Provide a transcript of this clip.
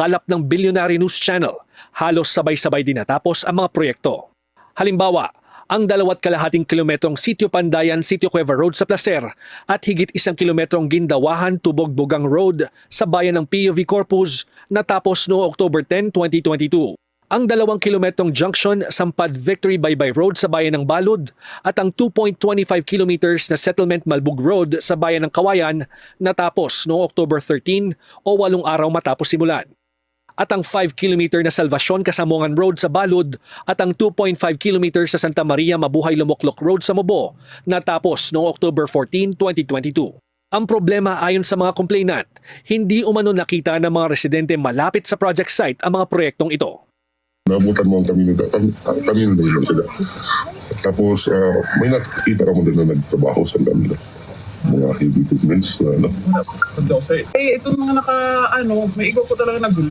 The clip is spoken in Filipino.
kalap ng Billionaire News Channel, halos sabay-sabay din natapos ang mga proyekto. Halimbawa, ang 2.5 kilometrong Sitio Pandayan, Sitio Cueva Road sa Placer at higit 1 kilometrong Gindawahan, Tubog-Bugang Road sa bayan ng PUV Corpus natapos noong October 10, 2022. Ang 2 kilometrong junction Sampad Victory Baybay Road sa bayan ng Balud at ang 2.25 kilometers na Settlement Malbug Road sa bayan ng Kawayan natapos noong October 13 o 8 araw matapos simulan. At ang 5 kilometer na Salvacion Kasamongan Road sa Balud at ang 2.5 kilometer sa Santa Maria Mabuhay Lumoklok Road sa Mobo natapos noong October 14, 2022. Ang problema ayon sa mga complainant, hindi umano nakita ng mga residente malapit sa project site ang mga proyektong ito. Naabutan mo ang kamino na yun sila. Tapos may nakikita ka mo doon na nagtrabaho sa kamino. Mga heavy equipments na ano. Itong mga may igaw ko talaga nagulo.